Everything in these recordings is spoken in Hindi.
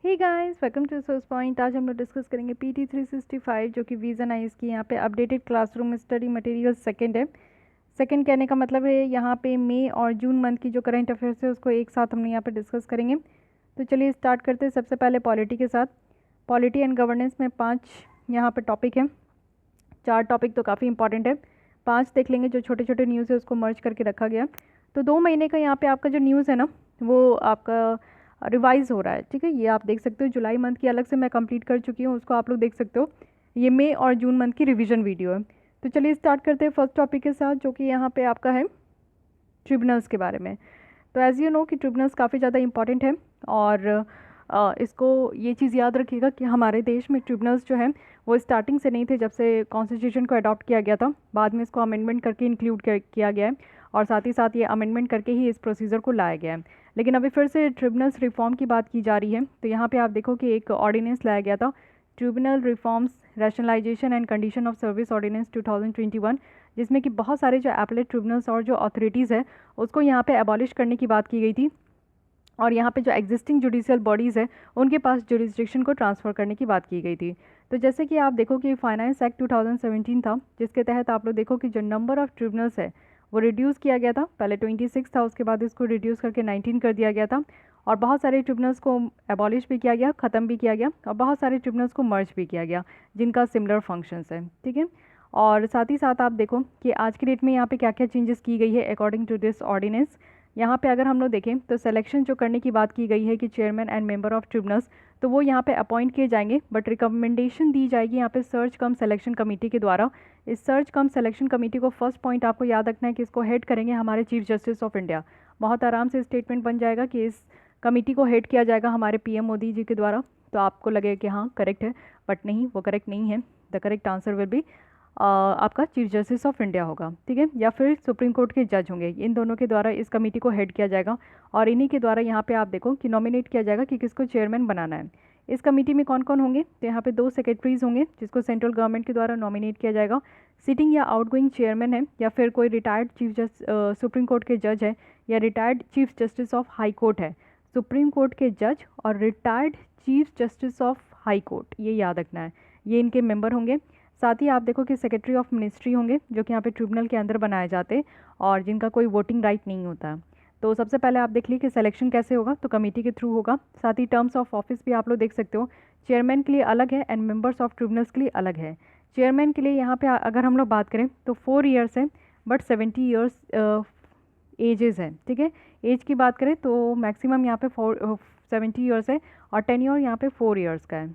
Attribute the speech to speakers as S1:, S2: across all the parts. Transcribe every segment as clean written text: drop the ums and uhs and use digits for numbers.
S1: Hey guys, welcome to source point. आज हम लोग डिस्कस करेंगे पीटी 365 जो कि विजन आई की यहाँ पे updated classroom study material second है। सेकंड कहने का मतलब है यहाँ पे मई और जून मंथ की जो करंट अफेयर्स है उसको एक साथ हम यहाँ पे डिस्कस करेंगे। तो चलिए स्टार्ट करते हैं। सबसे पहले पॉलिटी के साथ। पॉलिटी एंड गवर्नेंस में 5 यहाँ पे टॉपिक है। 4 टॉपिक तो काफ़ी इंपॉर्टेंट है, 5 देख लेंगे। जो छोटे छोटे न्यूज़ है उसको मर्ज करके रखा गया। तो 2 महीने का यहाँ पे आपका जो न्यूज़ है ना वो आपका रिवाइज हो रहा है, ठीक है। ये आप देख सकते हो, जुलाई मंथ की अलग से मैं कंप्लीट कर चुकी हूँ, उसको आप लोग देख सकते हो। ये मई और जून मंथ की रिवीजन वीडियो है। तो चलिए स्टार्ट करते हैं फर्स्ट टॉपिक के साथ, जो कि यहाँ पे आपका है ट्रिब्यूनल्स के बारे में। तो एज़ यू नो कि ट्रिब्यूनल्स काफ़ी ज़्यादा इंपॉर्टेंट है, और इसको ये चीज़ याद रखिएगा कि हमारे देश में ट्रिब्यूनल्स जो है वो स्टार्टिंग से नहीं थे जब से कॉन्स्टिट्यूशन को अडॉप्ट किया गया था। बाद में इसको अमेंडमेंट करके इंक्लूड किया गया है, और साथ ही साथ ये अमेंडमेंट करके ही इस प्रोसीजर को लाया गया है। लेकिन अभी फिर से ट्रिब्यूनल्स रिफॉर्म की बात की जा रही है। तो यहाँ पे आप देखो कि एक ऑर्डिनेंस लाया गया था, tribunal reforms rationalisation and condition of service ordinance 2021, जिसमें कि बहुत सारे जो एपलेट ट्रिब्यूनल्स और जो अथॉरिटीज़ है उसको यहाँ पे एबॉलिश करने की बात की गई थी, और यहाँ पे जो एग्जिस्टिंग जुडिशियल बॉडीज़ है उनके पास जुरिस्डिक्शन को ट्रांसफ़र करने की बात की गई थी। तो जैसे कि आप देखो कि फाइनेंस एक्ट 2017 था, जिसके तहत आप लोग देखो कि जो नंबर ऑफ़ ट्रिब्यूनल्स है वो रिड्यूस किया गया था। पहले 26 था, उसके बाद इसको रिड्यूस करके 19 कर दिया गया था, और बहुत सारे ट्रिब्यूनल्स को एबॉलिश भी किया गया, ख़त्म भी किया गया, और बहुत सारे ट्रिब्यूनल्स को मर्ज भी किया गया जिनका सिमिलर फंक्शंस है, ठीक है। और साथ ही साथ आप देखो कि आज की डेट में यहाँ पे क्या क्या चेंजेस की गई है अकॉर्डिंग टू दिस ऑर्डिनेंस। यहाँ पे अगर हम लोग देखें तो सिलेक्शन जो करने की बात की गई है कि chairman and member of tribunals, तो वो यहाँ पे अपॉइंट किए जाएंगे, बट रिकमेंडेशन दी जाएगी यहाँ पे सर्च कम सिलेक्शन कमेटी के द्वारा। इस सर्च कम सिलेक्शन कमेटी को फर्स्ट पॉइंट आपको याद रखना है कि इसको हेड करेंगे हमारे चीफ जस्टिस ऑफ इंडिया। बहुत आराम से स्टेटमेंट बन जाएगा कि इस कमेटी को हेड किया जाएगा हमारे पीएम मोदी जी के द्वारा। तो आपको लगेगा कि हाँ करेक्ट है, बट नहीं, वो करेक्ट नहीं है। The correct answer will be आपका चीफ जस्टिस ऑफ इंडिया होगा, ठीक है, या फिर सुप्रीम कोर्ट के जज होंगे। इन दोनों के द्वारा इस कमेटी को हेड किया जाएगा, और इन्हीं के द्वारा यहाँ पे आप देखो कि नॉमिनेट किया जाएगा कि किसको चेयरमैन बनाना है। इस कमेटी में कौन कौन होंगे, तो यहाँ पे 2 सेक्रेटरीज होंगे जिसको सेंट्रल गवर्नमेंट के द्वारा नॉमिनेट किया जाएगा। सिटिंग या आउटगोइंग चेयरमैन है, या फिर कोई रिटायर्ड चीफ सुप्रीम कोर्ट के जज है, या retired chief justice of high court है। सुप्रीम कोर्ट के जज और retired chief justice of high court, ये याद रखना है, ये इनके मेंबर होंगे। साथ ही आप देखो कि सेक्रेटरी ऑफ मिनिस्ट्री होंगे जो कि यहाँ पे ट्रिब्यूनल के अंदर बनाए जाते हैं, और जिनका कोई वोटिंग राइट नहीं होता। तो सबसे पहले आप देख लीजिए कि सिलेक्शन कैसे होगा, तो कमेटी के थ्रू होगा। साथ ही टर्म्स ऑफ ऑफिस भी आप लोग देख सकते हो, चेयरमैन के लिए अलग है एंड मेंबर्स ऑफ ट्रिब्यूनल्स के लिए अलग है। चेयरमैन के लिए यहाँ पे अगर हम लोग बात करें तो 4 ईयर्स है, बट 70 ईयर्स एजेस है, ठीक है। एज की बात करें तो मैक्सिमम यहाँ पे 70 ईयर्स है, और टेन्योर यहाँ पे 4 ईयर्स का है।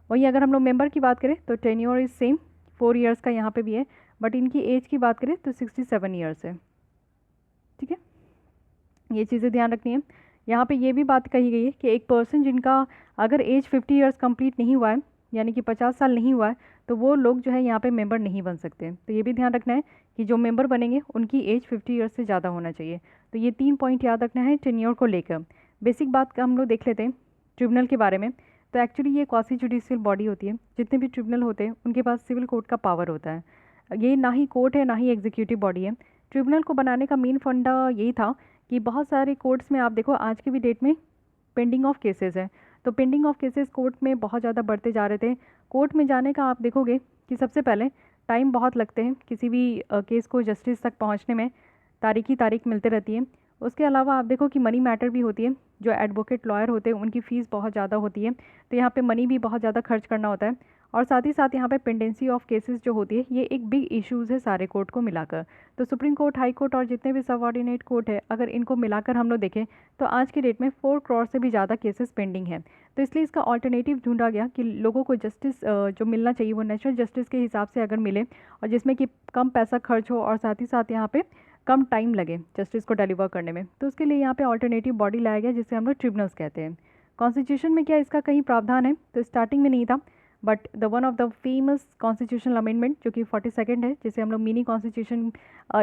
S1: वहीं अगर हम लोग मेंबर की बात करें तो टेन्योर इज सेम, 4 ईयर्स का यहाँ पे भी है, बट इनकी एज की बात करें तो 67 ईयर्स है, ठीक है। ये चीज़ें ध्यान रखनी है। यहाँ पे ये भी बात कही गई है कि एक पर्सन जिनका अगर एज 50 ईयर्स कंप्लीट नहीं हुआ है, यानी कि 50 साल नहीं हुआ है, तो वो लोग जो है यहाँ पे मेंबर नहीं बन सकते। तो ये भी ध्यान रखना है कि जो मेंबर बनेंगे उनकी एज 50 ईयर्स से ज़्यादा होना चाहिए। तो ये 3 पॉइंट याद रखना है टेन्योर को लेकर। बेसिक बात का हम लोग देख लेते हैं ट्रिब्यूनल के बारे में। तो एक्चुअली ये क्वासी जुडिशियल बॉडी होती है। जितने भी ट्रिब्यूनल होते हैं उनके पास सिविल कोर्ट का पावर होता है। ये ना ही कोर्ट है ना ही एग्जीक्यूटिव बॉडी है। ट्रिब्यूनल को बनाने का मेन फंडा यही था कि बहुत सारे कोर्ट्स में आप देखो आज की भी डेट में पेंडिंग ऑफ केसेस है। तो पेंडिंग ऑफ केसेस कोर्ट में बहुत ज़्यादा बढ़ते जा रहे थे। कोर्ट में जाने का आप देखोगे कि सबसे पहले टाइम बहुत लगते हैं किसी भी केस को जस्टिस तक पहुंचने में, तारीख ही तारीख मिलते रहती है। उसके अलावा आप देखो कि मनी मैटर भी होती है। जो एडवोकेट लॉयर होते हैं उनकी फ़ीस बहुत ज़्यादा होती है, तो यहाँ पे मनी भी बहुत ज़्यादा खर्च करना होता है। और साथ ही साथ यहाँ पे पेंडेंसी ऑफ केसेस जो होती है ये एक बिग इश्यूज़ है सारे कोर्ट को मिलाकर। तो सुप्रीम कोर्ट, हाई कोर्ट और जितने भी सबऑर्डिनेट कोर्ट है, अगर इनको मिलाकर हम लोग देखें तो आज की डेट में 4 करोड़ से भी ज़्यादा केसेस पेंडिंग हैं। तो इसलिए इसका ऑल्टरनेटिव ढूंढा गया कि लोगों को जस्टिस जो मिलना चाहिए वो नेचुरल जस्टिस के हिसाब से अगर मिले, और जिसमें कि कम पैसा खर्च हो और साथ ही साथ यहाँ पे कम टाइम लगे जस्टिस को डिलीवर करने में। तो उसके लिए यहाँ पे ऑल्टरनेटिव बॉडी लाया गया जिसे हम लोग ट्रिब्यूनल्स कहते हैं। कॉन्स्टिट्यूशन में क्या इसका कहीं प्रावधान है, तो स्टार्टिंग में नहीं था, but the one of the famous constitutional amendment जो कि 42nd है, जिसे हम लोग मिनी कॉन्स्टिट्यूशन,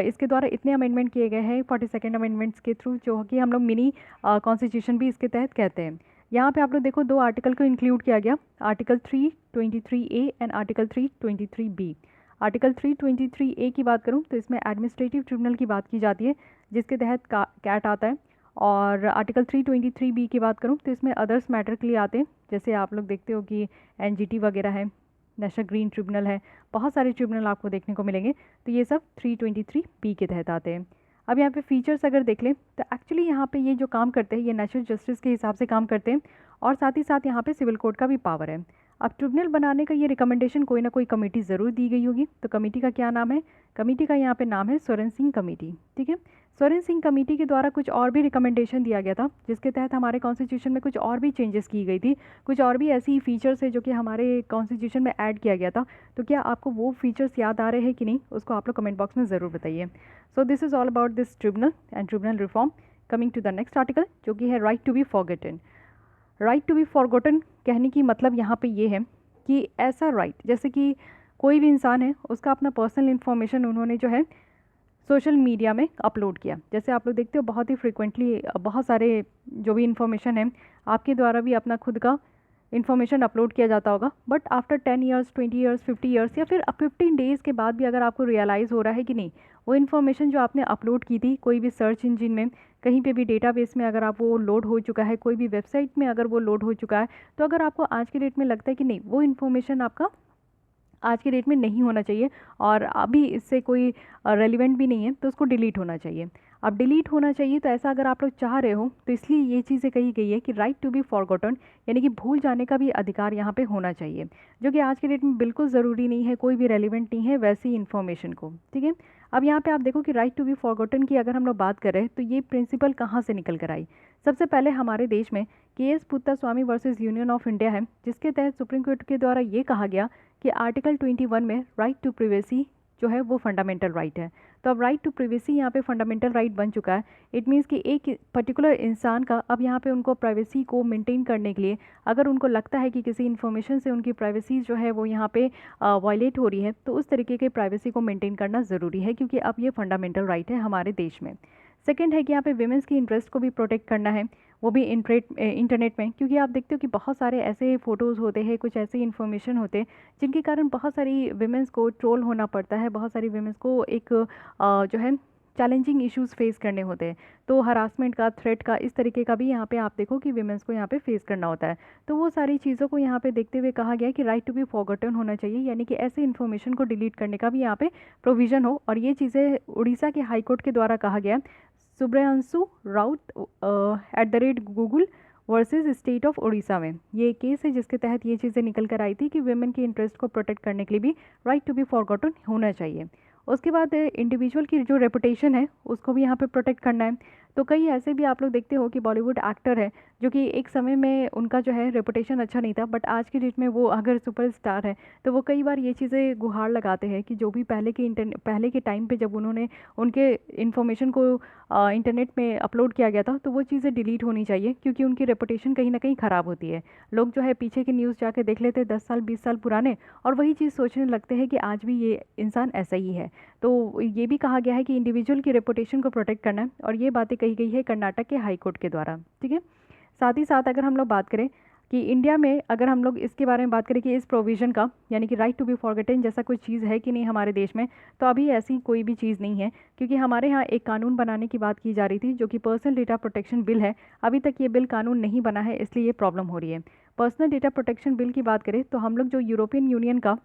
S1: इसके द्वारा इतने अमेंडमेंट किए गए हैं 42nd अमेंडमेंट्स के थ्रू, जो कि हम लोग मिनी कॉन्स्टिट्यूशन भी इसके तहत कहते हैं। यहाँ पे आप लोग देखो 2 आर्टिकल को इंक्लूड किया गया, article 323A and article 323B। Article 323A की बात करूँ तो इसमें एडमिनिस्ट्रेटिव ट्रिब्यूनल की बात की जाती है, जिसके तहत कैट आता है। और आर्टिकल 323B की बात करूँ तो इसमें अदर्स मैटर के लिए आते हैं, जैसे आप लोग देखते हो कि NGT वगैरह है, नेशनल ग्रीन ट्रिब्यूनल है, बहुत सारे ट्रिब्यूनल आपको देखने को मिलेंगे, तो ये सब 323B के तहत आते हैं। अब यहाँ पे फीचर्स अगर देख लें तो एक्चुअली यहाँ पे ये जो काम करते हैं ये नेचुरल जस्टिस के हिसाब से काम करते हैं, और साथ ही साथ यहाँ पे सिविल कोड का भी पावर है। अब ट्रिब्यूनल बनाने का ये रिकमेंडेशन कोई ना कोई कमेटी ज़रूर दी गई होगी, तो कमेटी का क्या नाम है? कमेटी का यहाँ पे नाम है सोरेन सिंह कमेटी। ठीक है, सोरेन सिंह कमेटी के द्वारा कुछ और भी रिकमेंडेशन दिया गया था, जिसके तहत हमारे कॉन्स्टिट्यूशन में कुछ और भी चेंजेस की गई थी, कुछ और भी ऐसी फीचर्स है जो कि हमारे कॉन्स्टिट्यूशन में ऐड किया गया था। तो क्या आपको वो फीचर्स याद आ रहे हैं कि नहीं, उसको आप लोग कमेंट बॉक्स में ज़रूर बताइए। So this is all about this tribunal and tribunal reform. Coming to the next article जो कि है right to be forgotten. Right to be forgotten कहने की मतलब यहाँ पे ये है कि ऐसा राइट, जैसे कि कोई भी इंसान है उसका अपना पर्सनल इन्फॉर्मेशन उन्होंने जो है सोशल मीडिया में अपलोड किया, जैसे आप लोग देखते हो बहुत ही फ्रिक्वेंटली बहुत सारे जो भी इन्फॉर्मेशन है आपके द्वारा भी अपना खुद का इन्फॉर्मेशन अपलोड किया जाता होगा, but after 10 years 20 years 50 years या फिर 15 डेज़ के बाद भी अगर आपको रियलाइज़ हो रहा है कि नहीं वो इन्फॉर्मेशन जो आपने अपलोड की थी कोई भी सर्च इंजिन में, कहीं पे भी डेटाबेस में अगर आप वो लोड हो चुका है, कोई भी वेबसाइट में अगर वो लोड हो चुका है, तो अगर आपको आज के डेट में लगता है कि नहीं वो इन्फॉर्मेशन आपका आज के डेट में नहीं होना चाहिए और अभी इससे कोई रेलिवेंट भी नहीं है, तो उसको डिलीट होना चाहिए। अब डिलीट होना चाहिए तो ऐसा अगर आप लोग चाह रहे हो तो इसलिए ये चीज़ें कही गई है कि राइट टू बी फॉरगॉटन, यानी कि भूल जाने का भी अधिकार यहाँ पे होना चाहिए, जो कि आज के डेट में बिल्कुल ज़रूरी नहीं है, कोई भी रेलिवेंट नहीं है वैसी इन्फॉर्मेशन को। ठीक है, अब यहाँ पे आप देखो कि राइट टू बी फॉरगॉटन की अगर हम लोग बात कर रहे हैं तो ये प्रिंसिपल कहाँ से निकल कर आई। सबसे पहले हमारे देश में K S Puttaswamy versus union of India है, जिसके तहत सुप्रीम कोर्ट के द्वारा ये कहा गया कि आर्टिकल 21 में राइट टू प्रिवेसी जो है वो फंडामेंटल राइट है। तो अब राइट टू प्रिवेसी यहाँ पे फंडामेंटल राइट बन चुका है। इट मीन्स कि एक पर्टिकुलर इंसान का अब यहाँ पे उनको प्राइवेसी को मेंटेन करने के लिए अगर उनको लगता है कि किसी इन्फॉर्मेशन से उनकी प्राइवेसी जो है वो यहाँ पे वायलेट हो रही है, तो उस तरीके के प्राइवेसी को मेंटेन करना ज़रूरी है, क्योंकि अब ये फंडामेंटल राइट है हमारे देश में। सेकेंड है कि यहाँ पे विमेंस की इंटरेस्ट को भी प्रोटेक्ट करना है, वो भी इंटरनेट में, क्योंकि आप देखते हो कि बहुत सारे ऐसे फ़ोटोज़ होते हैं, कुछ ऐसे इन्फॉर्मेशन होते हैं जिनके कारण बहुत सारी विमेंस को ट्रोल होना पड़ता है, बहुत सारी विमेंस को एक जो है चैलेंजिंग इश्यूज़ फेस करने होते हैं। तो हरासमेंट का, थ्रेट का, इस तरीके का भी यहाँ पे आप देखो कि विमेंस को यहाँ पे फेस करना होता है। तो वो सारी चीज़ों को यहाँ पे देखते हुए कहा गया है कि राइट टू बी फॉरगॉटन होना चाहिए, यानी कि ऐसे इन्फॉर्मेशन को डिलीट करने का भी यहाँ पे प्रोविज़न हो। और ये चीज़ें उड़ीसा के हाई कोर्ट के द्वारा कहा गया। Subhranshu Raut @Google versus state of Orissa में ये केस है, जिसके तहत ये चीज़ें निकल कर आई थी कि वेमेन के इंटरेस्ट को प्रोटेक्ट करने के लिए भी राइट टू बी फॉरगॉटन होना चाहिए। उसके बाद इंडिविजुअल की जो रेपुटेशन है उसको भी यहाँ पे प्रोटेक्ट करना है। तो कई ऐसे भी आप लोग देखते हो कि बॉलीवुड एक्टर है जो कि एक समय में उनका जो है रेपुटेशन अच्छा नहीं था, बट आज की डेट में वो अगर सुपरस्टार है तो वो कई बार ये चीज़ें गुहार लगाते हैं कि जो भी पहले के टाइम पे जब उन्होंने उनके इन्फॉर्मेशन को इंटरनेट में अपलोड किया गया था तो वो चीज़ें डिलीट होनी चाहिए, क्योंकि उनकी रेपुटेशन कहीं ना कहीं ख़राब होती है। लोग जो है पीछे की न्यूज़ जाके देख लेते हैं 10 साल 20 साल पुराने, और वही चीज़ सोचने लगते हैं कि आज भी ये इंसान ऐसा ही है। तो ये भी कहा गया है कि इंडिविजुअल की रेपुटेशन को प्रोटेक्ट करना है, और ये बातें कही गई है कर्नाटक के हाई कोर्ट के द्वारा। ठीक है, साथ ही साथ अगर हम लोग बात करें कि इंडिया में अगर हम लोग इसके बारे में बात करें कि इस प्रोविज़न का, यानी कि राइट टू बी फॉरगॉटन जैसा कोई चीज़ है कि नहीं हमारे देश में, तो अभी ऐसी कोई भी चीज़ नहीं है, क्योंकि हमारे यहाँ एक कानून बनाने की बात की जा रही थी जो कि पर्सनल डेटा प्रोटेक्शन बिल है। अभी तक ये बिल कानून नहीं बना है, इसलिए ये प्रॉब्लम हो रही है। पर्सनल डेटा प्रोटेक्शन बिल की बात करें तो हम लोग जो यूरोपियन यूनियन का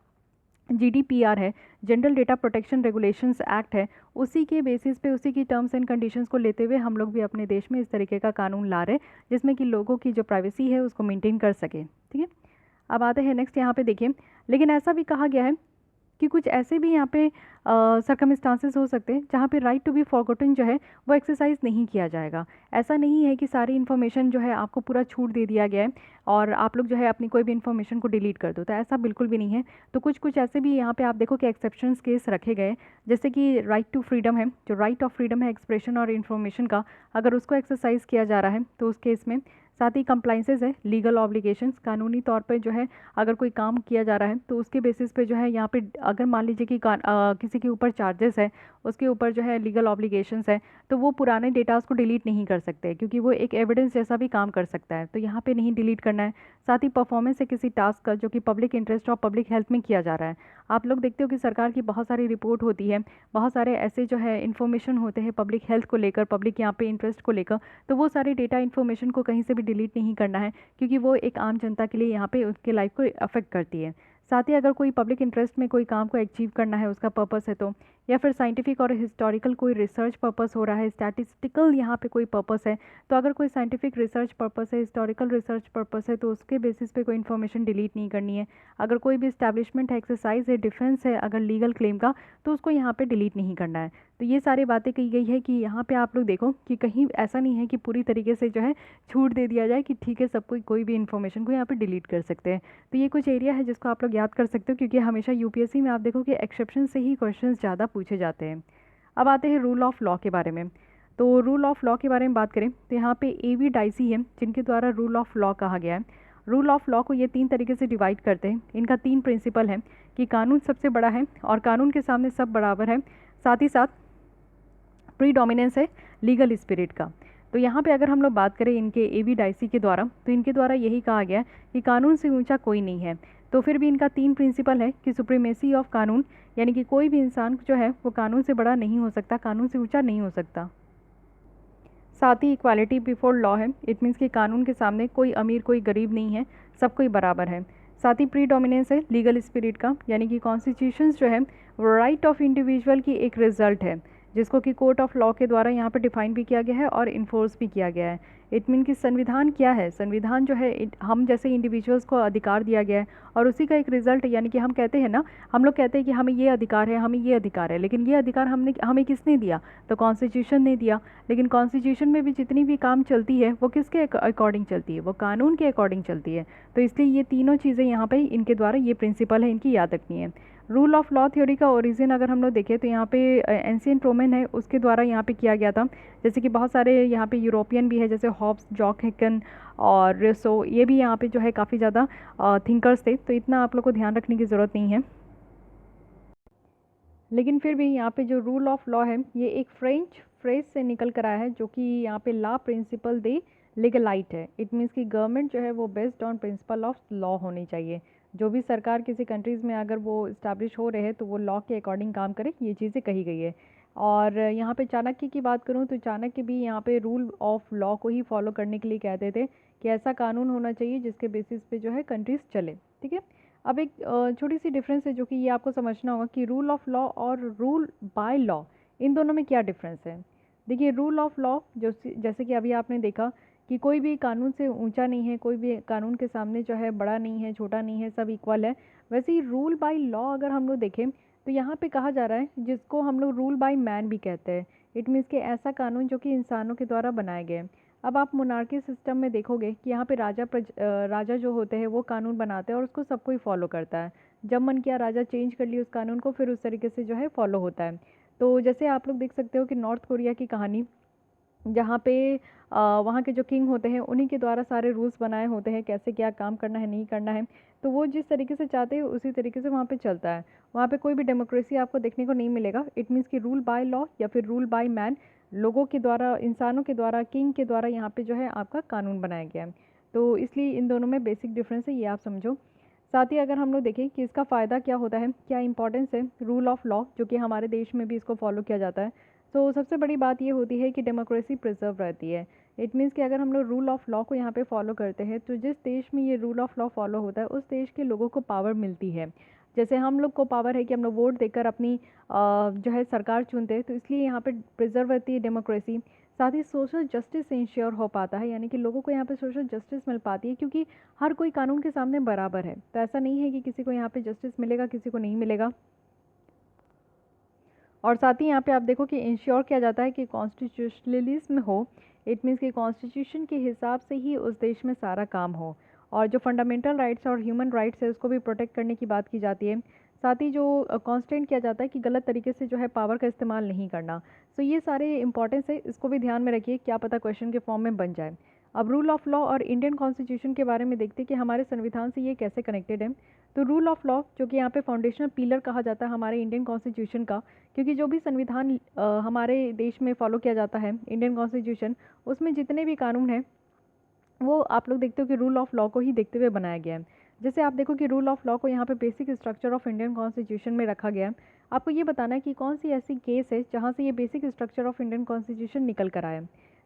S1: GDPR है, general data protection regulations act है, उसी के बेसिस पे उसी की टर्म्स एंड कंडीशंस को लेते हुए हम लोग भी अपने देश में इस तरीके का कानून ला रहे हैं, जिसमें कि लोगों की जो प्राइवेसी है उसको मेंटेन कर सके। ठीक है, अब आते हैं नेक्स्ट यहाँ पे देखिए, लेकिन ऐसा भी कहा गया है कि कुछ ऐसे भी यहाँ पे सर्कमस्टांसेस हो सकते हैं जहाँ पे राइट टू बी फॉरगॉटन जो है वो एक्सरसाइज नहीं किया जाएगा। ऐसा नहीं है कि सारी इन्फॉर्मेशन जो है आपको पूरा छूट दे दिया गया है और आप लोग जो है अपनी कोई भी इन्फॉर्मेशन को डिलीट कर दो, तो ऐसा बिल्कुल भी नहीं है। तो कुछ ऐसे भी यहाँ पे आप देखो कि एक्सेप्शंस केस रखे गए, जैसे कि राइट टू फ्रीडम है, जो राइट ऑफ फ्रीडम है एक्सप्रेशन और इन्फॉर्मेशन का, अगर उसको एक्सरसाइज किया जा रहा है तो उस केस में। साथ ही कंप्लाइंसेस है, लीगल ऑब्लिगेशंस, कानूनी तौर पे जो है अगर कोई काम किया जा रहा है तो उसके बेसिस पे जो है यहाँ पे अगर मान लीजिए कि किसी के ऊपर चार्जेस है, उसके ऊपर जो है लीगल ऑब्लिगेशंस है, तो वो पुराने डेटास को डिलीट नहीं कर सकते क्योंकि वो एक एविडेंस जैसा भी काम कर सकता है, तो यहाँ पे नहीं डिलीट करना है। साथ ही परफॉर्मेंस है किसी टास्क का जो कि पब्लिक इंटरेस्ट और पब्लिक हेल्थ में किया जा रहा है। आप लोग देखते हो कि सरकार की बहुत सारी रिपोर्ट होती है, बहुत सारे ऐसे जो है इन्फॉर्मेशन होते हैं पब्लिक हेल्थ को लेकर, पब्लिक यहाँ पे इंटरेस्ट को लेकर, तो वो सारे डेटा इन्फॉर्मेशन को कहीं से भी डिलीट नहीं करना है क्योंकि वो एक आम जनता के लिए यहाँ पे उसके लाइफ को अफेक्ट करती है। साथ ही अगर कोई पब्लिक इंटरेस्ट में कोई काम को अचीव करना है, उसका पर्पस है तो, या फिर साइंटिफिक और हिस्टोरिकल कोई रिसर्च पर्पस हो रहा है, स्टैटिस्टिकल यहाँ पे कोई पर्पस है, तो अगर कोई साइंटिफिक रिसर्च पर्पस है, हिस्टोरिकल रिसर्च पर्पस है, तो उसके बेसिस पे कोई इन्फॉर्मेशन डिलीट नहीं करनी है। अगर कोई भी इस्टेब्लिशमेंट है, एक्सरसाइज है, डिफेंस है अगर लीगल क्लेम का, तो उसको यहाँ पे डिलीट नहीं करना है। तो ये सारी बातें कही गई है कि यहाँ पे आप लोग देखो कि कहीं ऐसा नहीं है कि पूरी तरीके से जो है छूट दे दिया जाए कि ठीक है सब कोई भी इन्फॉर्मेशन को यहाँ पे डिलीट कर सकते हैं। तो ये कुछ एरिया है जिसको आप लोग याद कर सकते हो क्योंकि हमेशा यूपीएससी में आप देखो कि एक्सेप्शन से ही क्वेश्चन ज़्यादा पूछे जाते हैं। अब आते हैं रूल ऑफ लॉ के बारे में। तो रूल ऑफ लॉ के बारे में बात करें तो यहाँ पे एवी डाइसी है जिनके द्वारा रूल ऑफ लॉ कहा गया है। रूल ऑफ लॉ को ये 3 तरीके से डिवाइड करते हैं। इनका 3 प्रिंसिपल है कि कानून सबसे बड़ा है और कानून के सामने सब बराबर है, साथ ही साथ प्रीडोमिनेंस है लीगल स्पिरिट का। तो यहाँ पे अगर हम लोग बात करें इनके एवी डाइसी के द्वारा, तो इनके द्वारा यही कहा गया है कि कानून से ऊंचा कोई नहीं है। तो फिर भी इनका 3 प्रिंसिपल है कि सुप्रीमेसी ऑफ कानून, यानी कि कोई भी इंसान जो है वो कानून से बड़ा नहीं हो सकता, कानून से ऊंचा नहीं हो सकता। साथ ही इक्वालिटी बिफोर लॉ है, इट मीन्स कि कानून के सामने कोई अमीर कोई गरीब नहीं है, सब कोई बराबर है। साथ ही प्रीडोमिनेंस है लीगल स्पिरिट का, यानी कि कॉन्स्टिट्यूशंस जो है वो राइट ऑफ इंडिविजुअल की एक रिजल्ट है जिसको कि कोर्ट ऑफ लॉ के द्वारा यहाँ पे डिफाइन भी किया गया है और इन्फोर्स भी किया गया है। इट मीन कि संविधान क्या है, संविधान जो है हम जैसे इंडिविजुअल्स को अधिकार दिया गया है और उसी का एक रिजल्ट, यानी कि हम कहते हैं ना, हम लोग कहते हैं कि हमें ये अधिकार है, हमें ये अधिकार है, लेकिन ये अधिकार हमें किसने दिया, तो कॉन्स्टिट्यूशन ने दिया। लेकिन कॉन्स्टिट्यूशन में भी जितनी भी काम चलती है वो किसके अकॉर्डिंग चलती है, वो कानून के अकॉर्डिंग चलती है। तो इसलिए ये तीनों चीज़ें यहाँ पे इनके द्वारा ये प्रिंसिपल है, इनकी याद रखनी है। रूल ऑफ लॉ थ्योरी का ओरिजिन अगर हम लोग देखें तो यहाँ पे एंशिएंट रोमन है उसके द्वारा यहाँ पे किया गया था। जैसे कि बहुत सारे यहाँ पे यूरोपियन भी है जैसे हॉब्स, जॉक हिकन और रेसो, ये भी यहाँ पे जो है काफ़ी ज़्यादा थिंकर्स थे, तो इतना आप लोग को ध्यान रखने की ज़रूरत नहीं है। लेकिन फिर भी यहाँ पे जो रूल ऑफ लॉ है ये एक फ्रेंच फ्रेज से निकल कर आया है जो कि यहाँ पे ला प्रिंसिपल दे लीगलाइट है। इट मीन्स कि गवर्नमेंट जो है वो based on principle of law होनी चाहिए। जो भी सरकार किसी कंट्रीज़ में अगर वो इस्टेब्लिश हो रहे हैं तो वो लॉ के अकॉर्डिंग काम करे, ये चीज़ें कही गई है। और यहाँ पे चाणक्य की बात करूँ तो चाणक्य भी यहाँ पे रूल ऑफ लॉ को ही फॉलो करने के लिए कहते थे कि ऐसा कानून होना चाहिए जिसके बेसिस पे जो है कंट्रीज़ चले। ठीक है, अब एक छोटी सी डिफरेंस है जो कि ये आपको समझना होगा कि रूल ऑफ लॉ और रूल बाय लॉ, इन दोनों में क्या डिफरेंस है। देखिए रूल ऑफ लॉ जो जैसे कि अभी आपने देखा कि कोई भी कानून से ऊंचा नहीं है, कोई भी कानून के सामने जो है बड़ा नहीं है, छोटा नहीं है, सब इक्वल है। वैसे ही रूल बाय लॉ अगर हम लोग देखें तो यहाँ पे कहा जा रहा है जिसको हम लोग रूल बाय मैन भी कहते हैं। इट मीन्स कि ऐसा कानून जो कि इंसानों के द्वारा बनाए गए। अब आप मोनार्की सिस्टम में देखोगे कि यहाँ पे राजा जो होते हैं वो कानून बनाते हैं और उसको सब कोई फॉलो करता है। जब मन किया राजा चेंज कर लिया उस कानून को, फिर उस तरीके से जो है फॉलो होता है। तो जैसे आप लोग देख सकते हो कि नॉर्थ कोरिया की कहानी, जहाँ पे वहाँ के जो किंग होते हैं उन्हीं के द्वारा सारे रूल्स बनाए होते हैं कैसे क्या काम करना है नहीं करना है, तो वो जिस तरीके से चाहते हैं उसी तरीके से वहाँ पे चलता है। वहाँ पे कोई भी डेमोक्रेसी आपको देखने को नहीं मिलेगा। इट मीन्स कि रूल बाय लॉ या फिर रूल बाय मैन, लोगों के द्वारा, इंसानों के द्वारा, किंग के द्वारा यहाँ पे जो है आपका कानून बनाया गया है। तो इसलिए इन दोनों में बेसिक डिफरेंस है, ये आप समझो। साथ ही अगर हम लोग देखें कि इसका फ़ायदा क्या होता है, क्या इंपॉर्टेंस है रूल ऑफ लॉ, जो कि हमारे देश में भी इसको फॉलो किया जाता है, तो सबसे बड़ी बात ये होती है कि डेमोक्रेसी प्रिजर्व रहती है। इट मीन्स कि अगर हम लोग रूल ऑफ लॉ को यहाँ पे फॉलो करते हैं तो जिस देश में ये रूल ऑफ लॉ फॉलो होता है उस देश के लोगों को पावर मिलती है। जैसे हम लोग को पावर है कि हम लोग वोट देकर अपनी जो है सरकार चुनते हैं, तो इसलिए यहाँ पे प्रिजर्व रहती है डेमोक्रेसी। साथ ही सोशल जस्टिस इंश्योर हो पाता है, यानी कि लोगों को यहाँ पे सोशल जस्टिस मिल पाती है क्योंकि हर कोई कानून के सामने बराबर है। तो ऐसा नहीं है कि किसी को यहाँ पे जस्टिस मिलेगा किसी को नहीं मिलेगा। और साथ ही यहाँ पे आप देखो कि इंश्योर किया जाता है कि कॉन्स्टिट्यूशनलिज्म हो। इट मीन्स कि कॉन्स्टिट्यूशन के हिसाब से ही उस देश में सारा काम हो, और जो फंडामेंटल राइट्स और ह्यूमन राइट्स है उसको भी प्रोटेक्ट करने की बात की जाती है। साथ ही जो कॉन्स्टेंट किया जाता है कि गलत तरीके से जो है पावर का इस्तेमाल नहीं करना। सो ये सारे इंपॉर्टेंस है, इसको भी ध्यान में रखिए, क्या पता क्वेश्चन के फॉर्म में बन जाए। अब रूल ऑफ लॉ और इंडियन कॉन्स्टिट्यूशन के बारे में देखते हैं कि हमारे संविधान से ये कैसे कनेक्टेड है। तो रूल ऑफ लॉ जो कि यहाँ पे फाउंडेशनल पिलर कहा जाता है हमारे इंडियन कॉन्स्टिट्यूशन का, क्योंकि जो भी संविधान हमारे देश में फॉलो किया जाता है इंडियन कॉन्स्टिट्यूशन, उसमें जितने भी कानून हैं वो आप लोग देखते हो कि रूल ऑफ लॉ को ही देखते हुए बनाया गया है। जैसे आप देखो कि रूल ऑफ लॉ को यहाँ पे basic structure of Indian constitution में रखा गया है। आपको ये बताना है कि कौन सी ऐसी केस है जहाँ से ये basic structure of Indian constitution निकल कर आया है।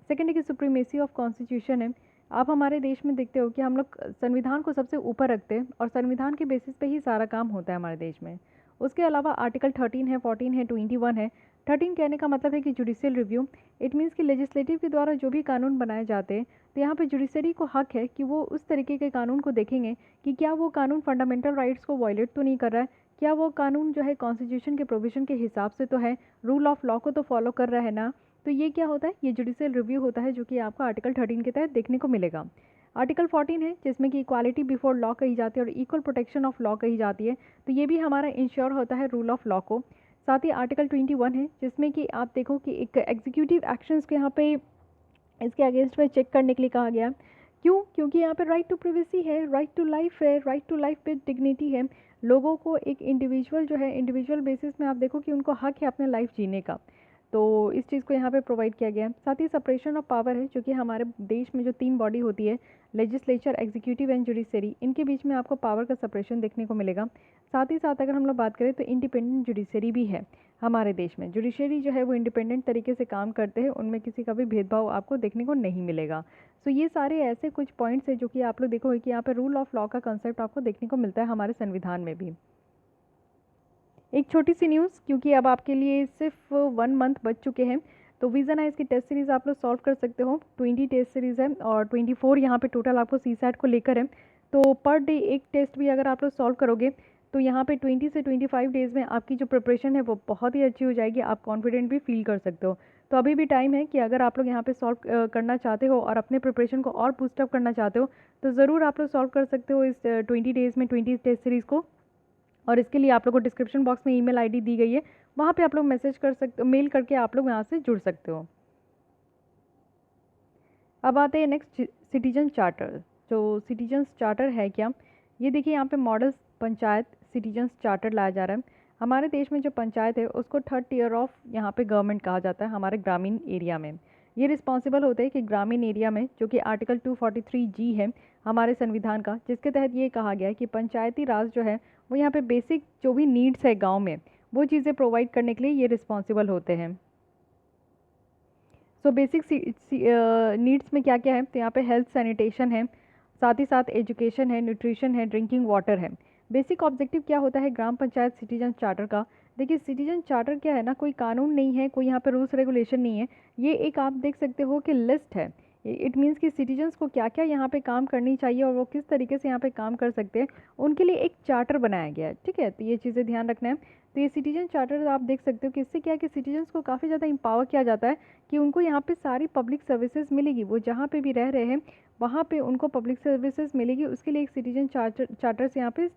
S1: सेकेंड है कि सुप्रीमेसी ऑफ कॉन्स्टिट्यूशन है। आप हमारे देश में देखते हो कि हम लोग संविधान को सबसे ऊपर रखते हैं और संविधान के बेसिस पे ही सारा काम होता है हमारे देश में। उसके अलावा आर्टिकल 13 है, 14 है, 21 है। 13 कहने का मतलब है कि जुडिशियल रिव्यू। इट मीन्स कि लेजिस्लेटिव के द्वारा जो भी कानून बनाए जाते हैं तो यहाँ पे जुडिशरी को हक है कि वो उस तरीके के कानून को देखेंगे कि क्या वो कानून फंडामेंटल राइट्स को वायलेट तो नहीं कर रहा है, क्या वो कानून जो है कॉन्स्टिट्यूशन के प्रोविजन के हिसाब से तो है, रूल ऑफ लॉ को तो फॉलो कर रहा है ना। तो ये क्या होता है, ये जुडिशियल रिव्यू होता है जो कि आपको आर्टिकल 13 के तहत देखने को मिलेगा। आर्टिकल 14 है जिसमें कि इक्वालिटी बिफोर लॉ कही जाती है और इक्वल प्रोटेक्शन ऑफ लॉ कही जाती है, तो ये भी हमारा इंश्योर होता है रूल ऑफ लॉ को। साथ ही आर्टिकल 21 है जिसमें कि आप देखो कि एक एग्जीक्यूटिव एक्शंस के यहाँ पे इसके अगेंस्ट में चेक करने के लिए कहा गया। क्यों? क्योंकि यहाँ पे राइट टू प्रिवेसी है, राइट टू लाइफ है, right to life with dignity है। लोगों को एक इंडिविजुअल जो है इंडिविजुअल बेसिस में आप देखो कि उनको हक है अपने लाइफ जीने का, तो इस चीज़ को यहाँ पे प्रोवाइड किया गया है। साथ ही सेपरेशन ऑफ पावर है जो कि हमारे देश में जो 3 बॉडी होती है, लेजिस्लेचर, एग्जीक्यूटिव एंड जुडिशरी, इनके बीच में आपको पावर का सेपरेशन देखने को मिलेगा। साथ ही साथ अगर हम लोग बात करें तो इंडिपेंडेंट जुडिशरी भी है हमारे देश में। जुडिशरी जो है वो इंडिपेंडेंट तरीके से काम करते हैं, उनमें किसी का भी भेदभाव आपको देखने को नहीं मिलेगा। सो ये सारे ऐसे कुछ पॉइंट्स हैं जो कि आप लोग देखोगे कि यहाँ पे रूल ऑफ लॉ का कंसेप्ट आपको देखने को मिलता है हमारे संविधान में भी। एक छोटी सी न्यूज़, क्योंकि अब आपके लिए सिर्फ 1 मंथ बच चुके हैं, तो विज़न आइज़ की टेस्ट सीरीज़ आप लोग सॉल्व कर सकते हो। 20 टेस्ट सीरीज़ है और 24 यहाँ पे टोटल आपको सीसैट को लेकर है। तो पर डे एक टेस्ट भी अगर आप लोग सॉल्व करोगे तो यहाँ पे 20 से 25 डेज़ में आपकी जो प्रिपरेशन है वो बहुत ही अच्छी हो जाएगी, आप कॉन्फिडेंट भी फील कर सकते हो। तो अभी भी टाइम है कि अगर आप लोग यहाँ पे सॉल्व करना चाहते हो और अपने प्रिपरेशन को और बूस्टअप करना चाहते हो तो ज़रूर आप लोग सॉल्व कर सकते हो इस 20 डेज़ में 20 टेस्ट सीरीज़ को। और इसके लिए आप लोग को डिस्क्रिप्शन बॉक्स में ईमेल आईडी दी गई है, वहाँ पे आप लोग मैसेज कर सकते हो, मेल करके आप लोग यहाँ से जुड़ सकते हो। अब आते हैं नेक्स्ट, सिटीजन चार्टर। जो सिटीजन्स चार्टर है क्या, ये देखिए यहाँ पे मॉडल पंचायत सिटीजन्स चार्टर लाया जा रहा है। हमारे देश में जो पंचायत है उसको 3rd टियर ऑफ यहाँ पे गवर्नमेंट कहा जाता है हमारे ग्रामीण एरिया में। ये रिस्पॉन्सिबल होते हैं कि ग्रामीण एरिया में, जो कि आर्टिकल 243G है हमारे संविधान का, जिसके तहत ये कहा गया है कि पंचायती राज जो है वो यहाँ पे बेसिक जो भी नीड्स है गांव में वो चीज़ें प्रोवाइड करने के लिए ये रिस्पॉन्सिबल होते हैं। सो बेसिक नीड्स में क्या क्या है, तो यहाँ पे हेल्थ, सैनिटेशन है, साथ ही साथ एजुकेशन है, न्यूट्रिशन है, ड्रिंकिंग वाटर है। बेसिक ऑब्जेक्टिव क्या होता है ग्राम पंचायत सिटीजन चार्टर का, देखिए सिटीजन चार्टर क्या है ना, कोई कानून नहीं है, कोई यहाँ पे रूल्स रेगुलेशन नहीं है, ये एक आप देख सकते हो कि लिस्ट है। इट मीन्स कि सिटीजन्स को क्या क्या यहाँ पे काम करनी चाहिए और वो किस तरीके से यहाँ पे काम कर सकते हैं, उनके लिए एक चार्टर बनाया गया है। ठीक है, तो ये चीज़ें ध्यान रखना है। तो ये सिटीजन चार्टर आप देख सकते हो कि इससे क्या है कि सिटीजन्स को काफ़ी ज़्यादा एम्पावर किया जाता है कि उनको यहाँ पे सारी पब्लिक सर्विसेज मिलेगी, वो जहाँ पे भी रह रहे हैं वहाँ पे उनको पब्लिक सर्विसेज मिलेगी। उसके लिए एक सिटीजन चार्टर्स यहाँ पे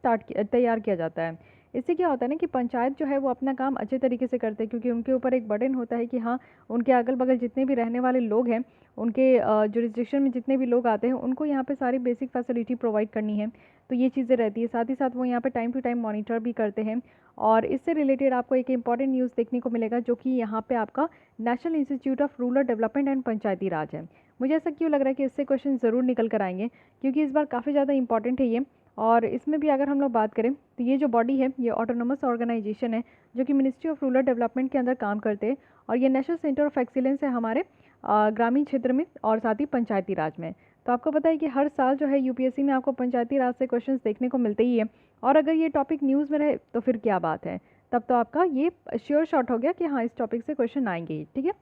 S1: तैयार किया जाता है। इससे क्या होता है ना कि पंचायत जो है वो अपना काम अच्छे तरीके से करते हैं, क्योंकि उनके ऊपर एक बर्डन होता है कि हाँ, उनके अगल बगल जितने भी रहने वाले लोग हैं, उनके जुरिस्डिक्शन में जितने भी लोग आते हैं, उनको यहाँ पे सारी बेसिक फैसिलिटी प्रोवाइड करनी है। तो ये चीज़ें रहती है। साथ ही साथ वो यहाँ पे टाइम टू टाइम मॉनिटर भी करते हैं। और इससे रिलेटेड आपको एक इंपॉर्टेंट न्यूज़ देखने को मिलेगा जो कि यहाँ पे आपका National Institute of Rural Development and Panchayati Raj है। मुझे ऐसा क्यों लग रहा है कि इससे क्वेश्चन ज़रूर निकल कर आएंगे, क्योंकि इस बार काफ़ी ज़्यादा इंपॉर्टेंट है ये। और इसमें भी अगर हम लोग बात करें तो ये जो बॉडी है ये ऑटोनोमस ऑर्गेनाइजेशन है जो कि मिनिस्ट्री ऑफ रूरल डेवलपमेंट के अंदर काम करते हैं, और ये नेशनल सेंटर ऑफ एक्सीलेंस है हमारे ग्रामीण क्षेत्र में और साथ ही पंचायती राज में। तो आपको पता है कि हर साल जो है यूपीएससी में आपको पंचायती राज से क्वेश्चंस देखने को मिलते ही है, और अगर ये टॉपिक न्यूज़ में रहे तो फिर क्या बात है, तब तो आपका ये श्योर शॉट हो गया कि हाँ, इस टॉपिक से क्वेश्चन आएंगे ही। ठीक है,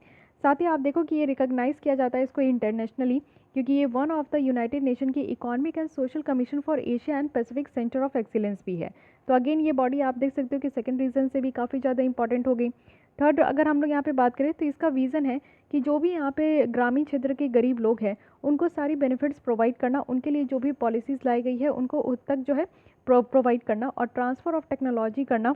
S1: साथ ही आप देखो कि ये रिकॉग्नाइज़ किया जाता है इसको इंटरनेशनली, क्योंकि ये one of the United Nation की Economic and Social Commission for Asia and Pacific centre of excellence भी है। तो अगेन ये बॉडी आप देख सकते हो कि सेकंड रीज़न से भी काफ़ी ज़्यादा इंपॉर्टेंट हो गई। थर्ड, अगर हम लोग यहाँ पे बात करें तो इसका विज़न है कि जो भी यहाँ पे ग्रामीण क्षेत्र के गरीब लोग हैं उनको सारी बेनिफिट्स प्रोवाइड करना, उनके लिए जो भी पॉलिसीज़ लाई गई है उनको उस तक जो है प्रोवाइड करना, और ट्रांसफ़र ऑफ टेक्नोलॉजी करना,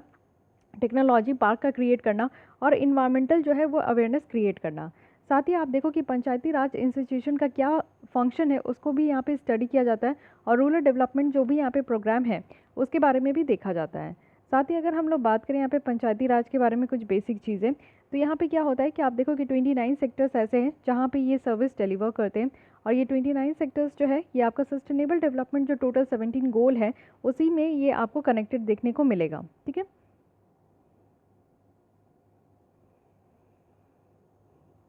S1: टेक्नोलॉजी पार्क का क्रिएट करना, और इन्वायरमेंटल जो है वो अवेयरनेस क्रिएट करना। साथ ही आप देखो कि पंचायती राज इंस्टीट्यूशन का क्या फंक्शन है उसको भी यहाँ पे स्टडी किया जाता है, और रूरल डेवलपमेंट जो भी यहाँ पे प्रोग्राम है उसके बारे में भी देखा जाता है। साथ ही अगर हम लोग बात करें यहाँ पे पंचायती राज के बारे में कुछ बेसिक चीज़ें, तो यहाँ पे क्या होता है कि आप देखो कि 29 सेक्टर्स ऐसे हैं जहाँ पे ये सर्विस डिलीवर करते हैं, और ये 29 सेक्टर्स जो है ये आपका सस्टेनेबल डेवलपमेंट जो टोटल 17 गोल है उसी में ये आपको कनेक्टेड देखने को मिलेगा। ठीक है,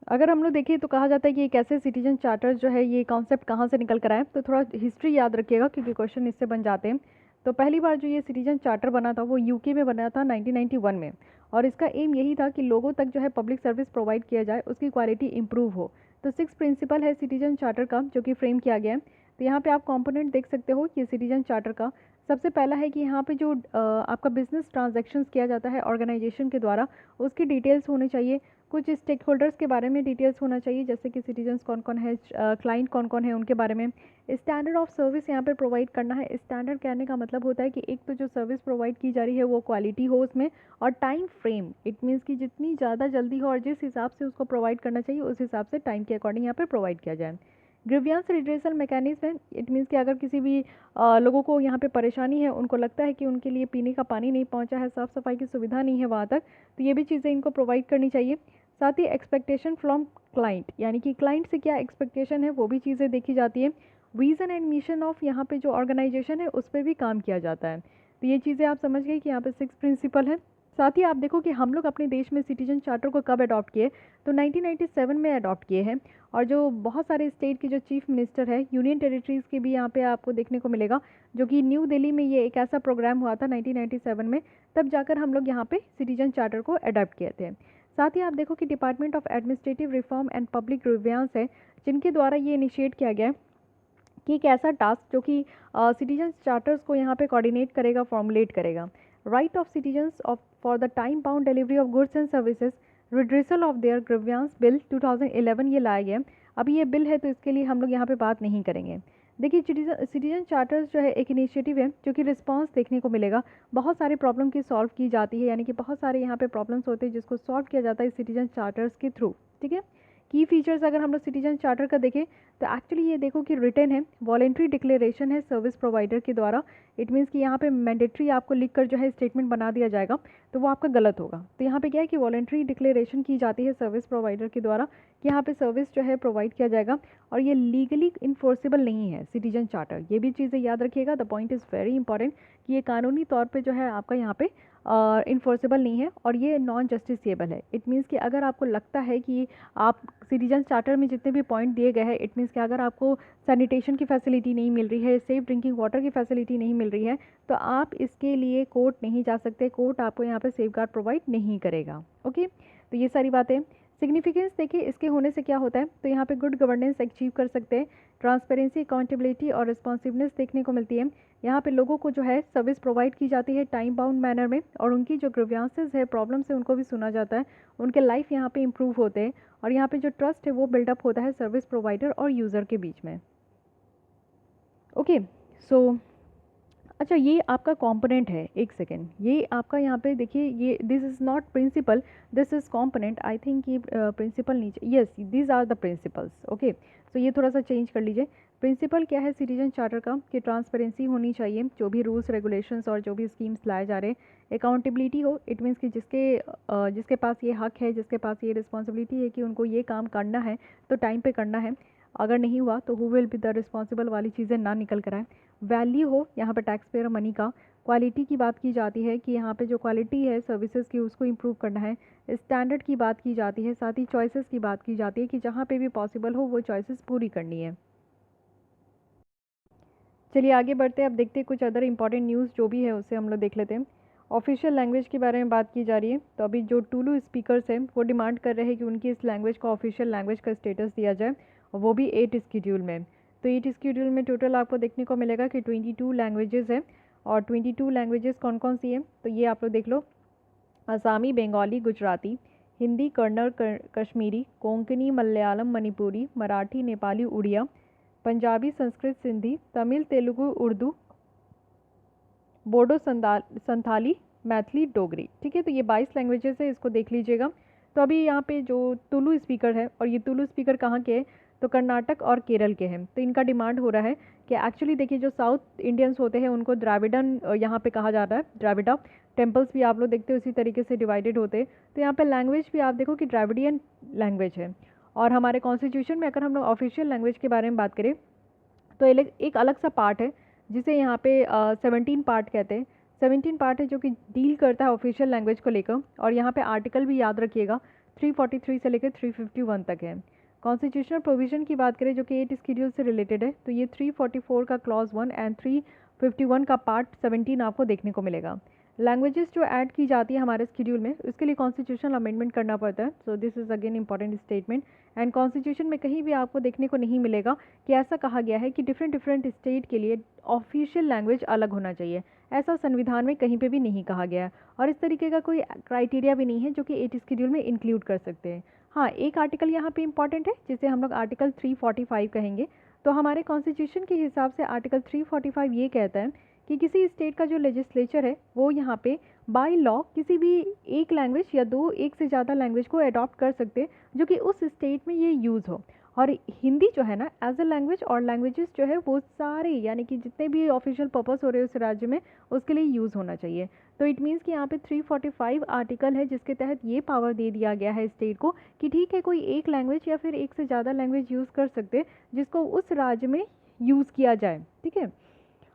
S1: अगर हम लोग देखें तो कहा जाता है कि एक ऐसे सिटीजन चार्टर जो है ये कॉन्सेप्ट कहाँ से निकल कर आया, तो थोड़ा हिस्ट्री याद रखिएगा क्योंकि क्वेश्चन इससे बन जाते हैं। तो पहली बार जो ये सिटीजन चार्टर बना था वो यूके में बना था 1991 में, और इसका एम यही था कि लोगों तक जो है पब्लिक सर्विस प्रोवाइड किया जाए, उसकी क्वालिटी इंप्रूव हो। तो 6 प्रिंसिपल है सिटीजन चार्टर का जो कि फ्रेम किया गया है। तो यहाँ पे आप कंपोनेंट देख सकते हो कि सिटीजन चार्टर का सबसे पहला है कि यहाँ पे जो आपका बिजनेस ट्रांजैक्शंस किया जाता है ऑर्गेनाइजेशन के द्वारा उसकी डिटेल्स होनी चाहिए, कुछ स्टेक होल्डर्स के बारे में डिटेल्स होना चाहिए जैसे कि सिटीजन्स कौन कौन है, क्लाइंट कौन कौन है उनके बारे में। स्टैंडर्ड ऑफ सर्विस यहाँ पर प्रोवाइड करना है। स्टैंडर्ड कहने का मतलब होता है कि एक तो जो सर्विस प्रोवाइड की जा रही है वो क्वालिटी हो उसमें, और टाइम फ्रेम, इट मीन्स कि जितनी ज़्यादा जल्दी हो और जिस हिसाब से उसको प्रोवाइड करना चाहिए उस हिसाब से टाइम के अकॉर्डिंग यहाँ पर प्रोवाइड किया जाए। ग्रीवियंस रिड्रेसल मैकेनिज्म है, इट मीन्स कि अगर किसी भी लोगों को यहाँ पे परेशानी है, उनको लगता है कि उनके लिए पीने का पानी नहीं पहुँचा है, साफ़ सफाई की सुविधा नहीं है वहाँ तक, तो ये भी चीज़ें इनको प्रोवाइड करनी चाहिए। साथ ही एक्सपेक्टेशन फ्रॉम क्लाइंट, यानी कि क्लाइंट से क्या एक्सपेक्टेशन है वो भी चीज़ें देखी जाती है। विज़न एंड मिशन ऑफ यहाँ पे जो ऑर्गेनाइजेशन है उस पर भी काम किया जाता है। तो ये चीज़ें आप समझ गए कि यहाँ पे 6 प्रिंसिपल है। साथ ही आप देखो कि हम लोग अपने देश में सिटीजन चार्टर को कब अडॉप्ट किए, तो 1997 में अडॉप्ट किए हैं, और जो बहुत सारे स्टेट के जो चीफ मिनिस्टर है, यूनियन टेरिटरीज़ के भी यहाँ पे आपको देखने को मिलेगा, जो कि न्यू दिल्ली में ये एक ऐसा प्रोग्राम हुआ था 1997 में, तब जाकर हम लोग यहाँ पे सिटीजन चार्टर को अडॉप्ट किए थे। साथ ही आप देखो कि department of administrative reform and public grievance है, जिनके द्वारा ये इनिशिएट किया गया है कि एक ऐसा टास्क जो कि सिटीजन चार्टर्स को यहाँ पे कोऑर्डिनेट करेगा, फॉर्मुलेट करेगा। Right of citizens of for the time bound delivery of goods and services, redressal of their grievance bill 2011 ये लाया गया। अभी ये बिल है तो इसके लिए हम लोग यहाँ पे बात नहीं करेंगे। देखिए सिटीजन चार्टर्स जो है एक इनिशिएटिव है जो कि रिस्पांस देखने को मिलेगा, बहुत सारे प्रॉब्लम की सॉल्व की जाती है, यानी कि बहुत सारे यहाँ पे प्रॉब्लम्स होते हैं जिसको सॉल्व किया जाता है सिटीजन चार्टर्स के थ्रू। ठीक है, की फीचर्स अगर हम लोग सिटीजन चार्टर का देखें तो एक्चुअली ये देखो कि रिटर्न है, वॉलेंट्री डिक्लेरेशन है सर्विस प्रोवाइडर के द्वारा। इट मीन्स कि यहाँ पे मैंडेटरी आपको लिखकर जो है स्टेटमेंट बना दिया जाएगा, तो वो आपका गलत होगा। तो यहाँ पे क्या है कि वॉलेंट्री डिक्लेरेशन की जाती है सर्विस प्रोवाइडर के द्वारा कि यहाँ पे सर्विस जो है प्रोवाइड किया जाएगा, और ये लीगली इन्फोर्सेबल नहीं है सिटीजन चार्टर। ये भी चीज़ें याद रखिएगा, the point is very important कि ये कानूनी तौर पर जो है आपका यहाँ पे इन्फोर्सेबल नहीं है, और ये नॉन जस्टिसेबल है। इट मीन्स कि अगर आपको लगता है कि आप सिटीजन चार्टर में जितने भी पॉइंट दिए गए हैं, इट मीन्स कि अगर आपको सैनिटेशन की फैसिलिटी नहीं मिल रही है, सेफ ड्रिंकिंग वाटर की फैसिलिटी नहीं मिल रही है, तो आप इसके लिए कोर्ट नहीं जा सकते, कोर्ट आपको यहाँ पे सेफ गार्ड प्रोवाइड नहीं करेगा। ओके, तो ये सारी बातें। सिग्निफिकेंस देखिए इसके होने से क्या होता है, तो यहाँ पे गुड गवर्नेंस अचीव कर सकते हैं, ट्रांसपेरेंसी, अकाउंटेबिलिटी और रिस्पॉन्सिवनेस देखने को मिलती है। यहाँ पे लोगों को जो है सर्विस प्रोवाइड की जाती है टाइम बाउंड मैनर में, और उनकी जो ग्रीवियंसेस है, प्रॉब्लम्स है, उनको भी सुना जाता है, उनके लाइफ यहाँ पे इंप्रूव होते हैं, और यहाँ पे जो ट्रस्ट है वो बिल्डअप होता है सर्विस प्रोवाइडर और यूज़र के बीच में। ओके, सो अच्छा ये आपका कंपोनेंट है, एक सेकेंड, ये आपका यहाँ पे देखिए, ये this is not principle, this is component. I think ये प्रिंसिपल नीचे, yes these are the principles. Okay, so ये थोड़ा सा चेंज कर लीजिए। प्रिंसिपल क्या है सिटीजन चार्टर का, कि ट्रांसपेरेंसी होनी चाहिए, जो भी रूल्स रेगुलेशंस और जो भी स्कीम्स लाए जा रहे हैं। अकाउंटेबिलिटी हो, इट मीन्स कि जिसके पास ये हक है, जिसके पास ये रिस्पॉन्सिबिलिटी है कि उनको ये काम करना है तो टाइम पे करना है, अगर नहीं हुआ तो who will be the responsible वाली चीज़ें ना निकल कर आए। वैल्यू हो यहाँ पे टैक्स पेयर मनी का। क्वालिटी की बात की जाती है कि यहाँ पे जो क्वालिटी है सर्विसेज की उसको इम्प्रूव करना है। स्टैंडर्ड की बात की जाती है, साथ ही चॉइसेस की बात की जाती है कि जहाँ पे भी पॉसिबल हो वो चॉइसेस पूरी करनी है। चलिए आगे बढ़ते हैं, अब देखते हैं कुछ अदर इंपॉर्टेंट न्यूज़ जो भी है उसे हम लोग देख लेते हैं। ऑफिशियल लैंग्वेज के बारे में बात की जा रही है, तो अभी जो टुलू स्पीकर्स हैं वो डिमांड कर रहे हैं कि उनकी इस लैंग्वेज को ऑफिशियल लैंग्वेज का स्टेटस दिया जाए, और वो भी 8 शेड्यूल में। तो 8 शेड्यूल में टोटल आपको देखने को मिलेगा कि 22 लैंग्वेजेस हैं, और 22 लैंग्वेजेस कौन कौन सी हैं तो ये आप लोग देख लो। असामी, बंगाली, गुजराती, हिंदी, कन्नड़, कश्मीरी, कोंकणी, मलयालम, मणिपुरी, मराठी, नेपाली, उड़िया, पंजाबी, संस्कृत, सिंधी, तमिल, तेलुगु, उर्दू, बोडो, संथाली, मैथिली, डोगरी। ठीक है, तो ये 22 लैंग्वेजेस है, इसको देख लीजिएगा। तो अभी यहाँ पे जो तुलु स्पीकर है, और ये तुलु स्पीकर कहाँ के हैं, तो कर्नाटक और केरल के हैं। तो इनका डिमांड हो रहा है कि एक्चुअली देखिए जो साउथ इंडियंस होते हैं उनको द्राविडन यहाँ पे कहा जाता है, द्राविडा। टेम्पल्स भी आप लोग देखते हो इसी तरीके से डिवाइडेड होते हैं। तो यहाँ पे लैंग्वेज भी आप देखो कि द्राविडियन लैंग्वेज है। और हमारे कॉन्स्टिट्यूशन में अगर हम लोग ऑफिशियल लैंग्वेज के बारे में बात करें तो एक अलग सा पार्ट है जिसे यहाँ पे 17 पार्ट कहते हैं। 17 पार्ट है जो कि डील करता है ऑफिशियल लैंग्वेज को लेकर। और यहाँ पे आर्टिकल भी याद रखिएगा 343 से लेकर 351 तक है। कॉन्स्टिट्यूशनल प्रोविजन की बात करें जो कि 8 स्कीड्यूल से रिलेटेड है, तो ये 344 का क्लॉज 1 एंड 351 का पार्ट 17 आपको देखने को मिलेगा। लैंग्वेजेस जो ऐड की जाती है हमारे स्कीड्यूल में उसके लिए कॉन्स्टिट्यूशनल अमेंडमेंट करना पड़ता है। सो this is again important statement. And constitution में कहीं भी आपको देखने को नहीं मिलेगा कि ऐसा कहा गया है कि डिफरेंट स्टेट के लिए ऑफिशियल लैंग्वेज अलग होना चाहिए। ऐसा संविधान में कहीं पे भी नहीं कहा गया है, और इस तरीके का कोई क्राइटेरिया भी नहीं है जो कि 8 स्केड्यूल में इंक्लूड कर सकते हैं। हाँ, एक आर्टिकल यहाँ पे इंपॉर्टेंट है जिसे हम लोग आर्टिकल 345 कहेंगे। तो हमारे कॉन्स्टिट्यूशन के हिसाब से आर्टिकल 345 ये कहता है कि किसी स्टेट का जो लेजिस्लेचर है वो यहाँ पे बाय लॉ किसी भी एक लैंग्वेज या एक से ज़्यादा लैंग्वेज को अडॉप्ट कर सकते हैं जो कि उस स्टेट में ये यूज़ हो। और हिंदी जो है ना एज अ लैंग्वेज, और लैंग्वेजेस जो है वो सारे यानी कि जितने भी ऑफिशियल पर्पस हो रहे हैं उस राज्य में उसके लिए यूज़ होना चाहिए। तो इट मीन्स कि यहाँ पे 345 आर्टिकल है जिसके तहत ये पावर दे दिया गया है स्टेट को कि ठीक है कोई एक लैंग्वेज या फिर एक से ज़्यादा लैंग्वेज यूज़ कर सकते हैं जिसको उस राज्य में यूज़ किया जाए। ठीक है।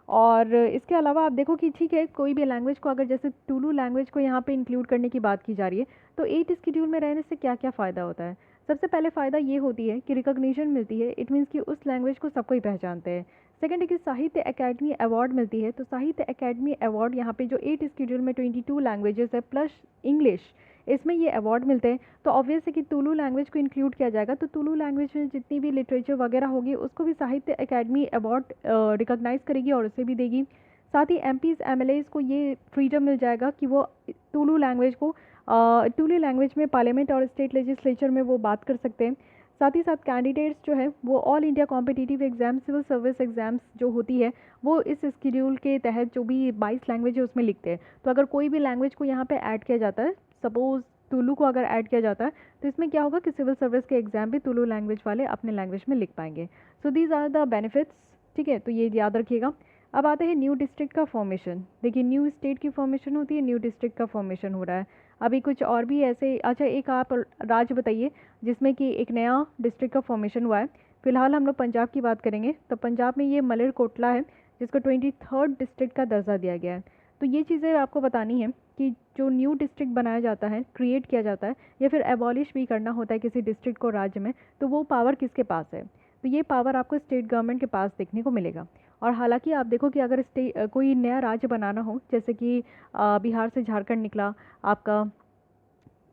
S1: और इसके अलावा आप देखो कि ठीक है कोई भी लैंग्वेज को अगर जैसे टुलू लैंग्वेज को यहाँ पे इंक्लूड करने की बात की जा रही है तो 8 स्केड्यूल में रहने से क्या क्या फ़ायदा होता है। सबसे पहले फ़ायदा ये होती है कि रिकॉग्निशन मिलती है। इट मीन्स कि उस लैंग्वेज को सब कोई पहचानते हैं। सेकंड है कि साहित्य अकेडमी अवार्ड मिलती है। तो साहित्य अकेडमी अवार्ड यहाँ पे जो 8 स्केड्यूल में 22 लैंग्वेजेस है प्लस इंग्लिश, इसमें ये अवार्ड मिलते हैं। तो ऑब्वियस है कि तुलु लैंग्वेज को इंक्लूड किया जाएगा तो तुलु लैंग्वेज में जितनी भी लिटरेचर वगैरह होगी उसको भी साहित्य अकेडमी अवार्ड रिकॉग्नाइज करेगी और उसे भी देगी। साथ ही एमपीज एमएलएज को ये फ्रीडम मिल जाएगा कि वो तुलु लैंग्वेज को तुलु लैंग्वेज में पार्लियामेंट और स्टेट लेजिस्लेचर में वो बात कर सकते हैं। साथ ही साथ कैंडिडेट्स जो है वो all India competitive exam, civil service exams जो होती है वो इस स्केड्यूल के तहत जो भी 22 लैंग्वेज है उसमें लिखते हैं। तो अगर कोई भी लैंग्वेज को यहाँ पे ऐड किया जाता है, सपोज तुलु को अगर ऐड किया जाता है तो इसमें क्या होगा कि सिविल सर्विस के एग्जाम भी तुलु लैंग्वेज वाले अपने लैंग्वेज में लिख पाएंगे। So these are the benefits. ठीक है, तो ये याद रखिएगा। अब आते हैं न्यू डिस्ट्रिक्ट का फॉर्मेशन। देखिए न्यू स्टेट की फॉर्मेशन होती है, न्यू डिस्ट्रिक्ट का फॉर्मेशन हो रहा है। अभी कुछ और भी ऐसे, अच्छा एक आप राज्य बताइए जिसमें कि एक नया डिस्ट्रिक्ट का फॉर्मेशन हुआ है। फिलहाल हम लोग पंजाब की बात करेंगे। तो पंजाब में ये मलेरकोटला है जिसको 23rd डिस्ट्रिक्ट का दर्जा दिया गया है। तो ये चीज़ें आपको बतानी है कि जो न्यू डिस्ट्रिक्ट बनाया जाता है, क्रिएट किया जाता है या फिर एबॉलिश भी करना होता है किसी डिस्ट्रिक्ट को राज्य में, तो वो पावर किसके पास है। तो ये पावर आपको स्टेट गवर्नमेंट के पास देखने को मिलेगा। और हालांकि आप देखो कि अगर कोई नया राज्य बनाना हो, जैसे कि बिहार से झारखंड निकला, आपका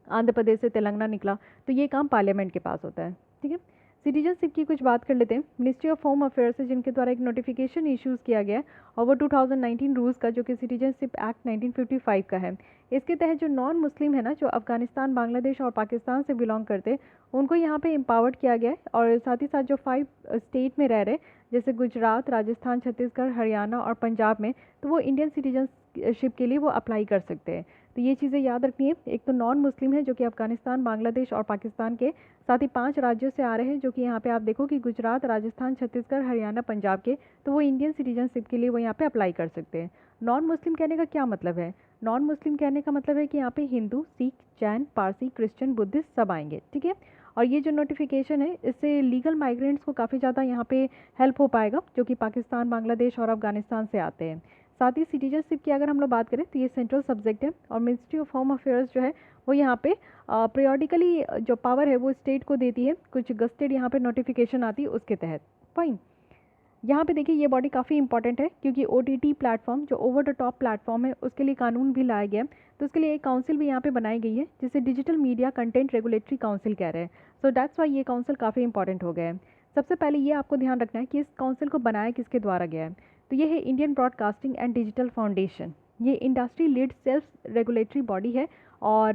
S1: आंध्र प्रदेश से तेलंगाना निकला, तो ये काम पार्लियामेंट के पास होता है। ठीक है। सिटीजनशिप की कुछ बात कर लेते हैं। मिनिस्ट्री ऑफ होम अफेयर्स है जिनके द्वारा एक नोटिफिकेशन इश्यूज़ किया गया है और वो 2019 रूल्स का जो कि सिटीजनशिप एक्ट 1955 का है। इसके तहत जो नॉन मुस्लिम है ना, जो अफगानिस्तान, बांग्लादेश और पाकिस्तान से बिलोंग करते हैं, उनको यहाँ पे एम्पावर्ड किया गया है। और साथ ही साथ जो 5 स्टेट में रह रहे जैसे गुजरात, राजस्थान, छत्तीसगढ़, हरियाणा और पंजाब में, तो वो इंडियन सिटीजनशिप के लिए वो अप्लाई कर सकते हैं। तो ये चीज़ें याद रखनी है। एक तो नॉन मुस्लिम है जो कि अफगानिस्तान, बांग्लादेश और पाकिस्तान के, साथ ही 5 राज्यों से आ रहे हैं जो कि यहाँ पे आप देखो कि गुजरात, राजस्थान, छत्तीसगढ़, हरियाणा, पंजाब के, तो वो इंडियन सिटीजनशिप के लिए वो यहाँ पे अप्लाई कर सकते हैं। नॉन मुस्लिम कहने का क्या मतलब है? नॉन मुस्लिम कहने का मतलब है कि यहाँ पे हिंदू, सिख, जैन, पारसी, क्रिश्चियन, बुद्धिस्ट सब आएंगे। ठीक है। और ये जो नोटिफिकेशन है इससे लीगल माइग्रेंट्स को काफ़ी ज़्यादा यहाँ पे हेल्प हो पाएगा जो कि पाकिस्तान, बांग्लादेश और अफगानिस्तान से आते हैं। साथ ही सिटीजनशिप की अगर हम लोग बात करें तो ये सेंट्रल सब्जेक्ट है और मिनिस्ट्री ऑफ होम अफेयर्स जो है वो यहाँ पे पीरियडिकली जो पावर है वो स्टेट को देती है। कुछ गस्टेड यहाँ पे नोटिफिकेशन आती है उसके तहत। फाइन। यहाँ पे देखिए ये बॉडी काफ़ी इंपॉर्टेंट है क्योंकि OTT प्लेटफॉर्म जो ओवर द टॉप प्लेटफॉर्म है उसके लिए कानून भी लाया गया है। तो उसके लिए एक काउंसिल भी यहाँ पे बनाई गई है जिसे digital media content regulatory council कह रहे हैं। सो दैट्स वाई ये काउंसिल काफ़ी इंपॉर्टेंट हो गया है। सबसे पहले ये आपको ध्यान रखना है कि इस काउंसिल को बनाया किसके द्वारा गया है। तो ये है Indian Broadcasting and Digital Foundation. ये industry led self regulatory body है और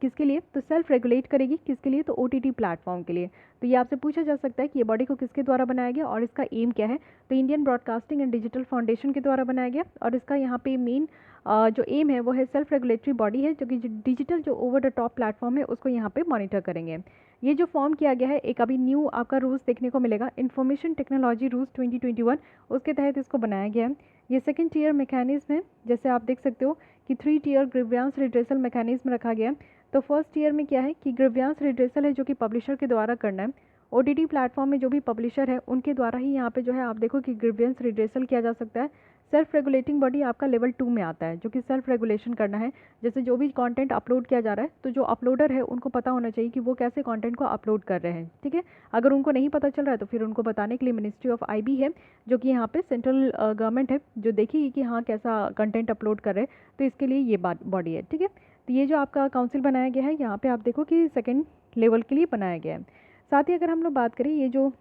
S1: किसके लिए, तो सेल्फ रेगुलेट करेगी, किसके लिए, तो OTT प्लेटफॉर्म के लिए। तो ये आपसे पूछा जा सकता है कि ये बॉडी को किसके द्वारा बनाया गया और इसका एम क्या है, तो Indian Broadcasting and Digital foundation के द्वारा बनाया गया। और इसका यहाँ पे मेन जो एम है वो है सेल्फ रेगुलेटरी बॉडी है, जो कि डिजिटल जो ओवर द टॉप प्लेटफॉर्म है उसको यहाँ पे मॉनिटर करेंगे। ये जो फॉर्म किया गया है, एक अभी न्यू आपका रूल्स देखने को मिलेगा, इंफॉर्मेशन टेक्नोलॉजी रूल्स 2021, उसके तहत इसको बनाया गया है। ये सेकंड टीयर मैकेनिज्म है, जैसे आप देख सकते हो कि 3 टीयर ग्रीवियंस रिड्रेसल मैकेनिज्म रखा गया है। तो फर्स्ट ईयर में क्या है कि ग्रीवियंस रिड्रेसल है जो कि पब्लिशर के द्वारा करना है। OTT प्लेटफॉर्म में जो भी पब्लिशर है उनके द्वारा ही यहाँ पे जो है आप देखो कि ग्रीवियंस रिड्रेसल किया जा सकता है। सेल्फ रेगुलेटिंग बॉडी आपका लेवल 2 में आता है, जो कि सेल्फ रेगुलेशन करना है। जैसे जो भी कंटेंट अपलोड किया जा रहा है, तो जो अपलोडर है उनको पता होना चाहिए कि वो कैसे कंटेंट को अपलोड कर रहे हैं, ठीक है। अगर उनको नहीं पता चल रहा है तो फिर उनको बताने के लिए मिनिस्ट्री ऑफ IB है, जो कि यहाँ पे सेंट्रल गवर्नमेंट है, जो देखेगी कि हाँ कैसा कंटेंट अपलोड कर रहे हैं, तो इसके लिए ये बॉडी है, ठीक है। तो ये जो आपका काउंसिल बनाया गया है, यहाँ पे आप देखो कि सेकेंड लेवल के लिए बनाया गया है। साथ ही अगर हम लोग बात करें, ये जो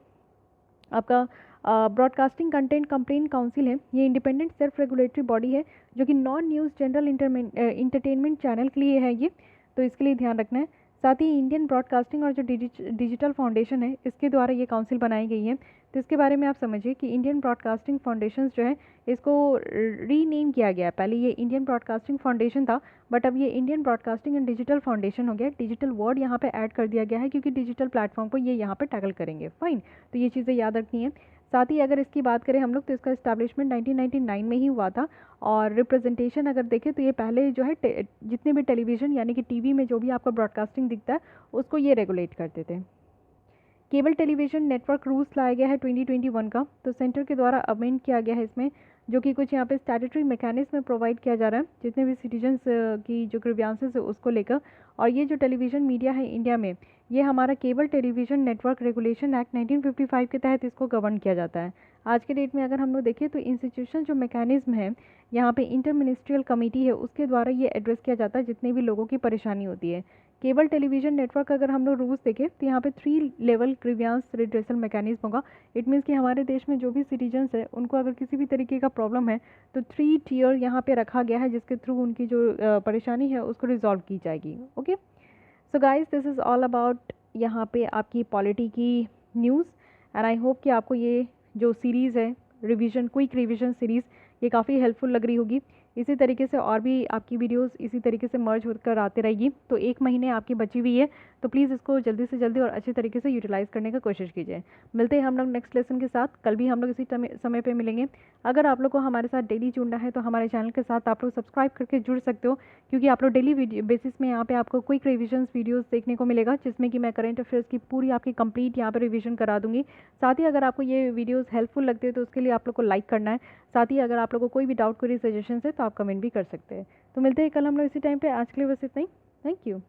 S1: आपका ब्रॉडकास्टिंग कंटेंट कंप्लेंट काउंसिल है, ये इंडिपेंडेंट सेल्फ रेगुलेटरी बॉडी है, जो कि non news general entertainment channel के लिए है ये, तो इसके लिए ध्यान रखना है। साथ ही इंडियन ब्रॉडकास्टिंग और जो डिजिटल फाउंडेशन है, इसके द्वारा ये काउंसिल बनाई गई है। तो इसके बारे में आप समझिए कि इंडियन ब्रॉडकास्टिंग फाउंडेशन जो है, इसको रीनेम किया गया है। पहले ये इंडियन ब्रॉडकास्टिंग फाउंडेशन था, बट अब ये Indian Broadcasting and Digital foundation हो गया। डिजिटल वर्ड यहाँ पे ऐड कर दिया गया है, क्योंकि डिजिटल प्लेटफॉर्म को ये यहाँ पे टैकल करेंगे। फाइन, तो ये चीज़ें याद रखनी है। साथ ही अगर इसकी बात करें हम लोग, तो इसका इस्टेब्लिशमेंट 1999 में ही हुआ था। और रिप्रेजेंटेशन अगर देखें तो ये पहले जो है जितने भी टेलीविज़न यानी कि TV में जो भी आपका ब्रॉडकास्टिंग दिखता है उसको ये रेगुलेट करते थे। केबल टेलीविज़न नेटवर्क रूल्स लाया गया है 2021 का, तो सेंटर के द्वारा अमेंड किया गया है इसमें, जो कि कुछ यहाँ पे स्टैट्यूटरी मैकेनिज्म में प्रोवाइड किया जा रहा है जितने भी सिटीजन्स की जो ग्रीवियंसेस है उसको लेकर। और ये जो टेलीविज़न मीडिया है इंडिया में, ये हमारा cable television network regulation act 1955 के तहत इसको गवर्न किया जाता है। आज के डेट में अगर हम लोग देखें तो इंस्टीट्यूशन जो मैकेनिज्म है यहाँ पे इंटर मिनिस्ट्रियल कमेटी है, उसके द्वारा ये एड्रेस किया जाता है जितने भी लोगों की परेशानी होती है। केबल टेलीविज़न नेटवर्क अगर हम लोग रूल्स देखें तो यहाँ पे 3 लेवल ग्रीवियंस रिड्रेसल मैकेनिज्म होगा। इट मीन्स कि हमारे देश में जो भी सिटीजन्स है उनको अगर किसी भी तरीके का प्रॉब्लम है तो 3 टीयर यहाँ पे रखा गया है, जिसके थ्रू उनकी जो परेशानी है उसको रिजॉल्व की जाएगी। Okay, so guys this is all about यहाँ पे आपकी पॉलिटी की न्यूज़, एंड आई होप कि आपको ये जो सीरीज़ है रिवीजन, क्विक रिवीजन सीरीज़, ये काफ़ी हेल्पफुल लग रही होगी। इसी तरीके से और भी आपकी वीडियोस इसी तरीके से मर्ज होकर आते रहेगी। तो 1 महीने आपकी बची हुई है, तो प्लीज़ इसको जल्दी से जल्दी और अच्छे तरीके से यूटिलाइज़ करने का कोशिश कीजिए। मिलते हैं हम लोग नेक्स्ट लेसन के साथ, कल भी हम लोग इसी समय पे मिलेंगे। अगर आप लोग को हमारे साथ डेली जुड़ना है तो हमारे चैनल के साथ आप लोग सब्सक्राइब करके जुड़ सकते हो, क्योंकि आप लोग डेली बेसिस में यहाँ पे आपको क्विक रिविजन वीडियोज़ देखने को मिलेगा, जिसमें कि मैं करंट अफेयर्स की पूरी आपकी कंप्लीट यहाँ पर रिविजन करा दूँगी। साथ ही अगर आपको ये वीडियोज़ हेल्पफुल लगते हैं तो उसके लिए आप लोग को लाइक करना है। साथ ही अगर आप लोगों को कोई भी डाउट, कोई सजेशन है तो आप कमेंट भी कर सकते हैं। तो मिलते हैं कल हम लोग इसी टाइम पे। आज के लिए बस इतना ही। Thank you.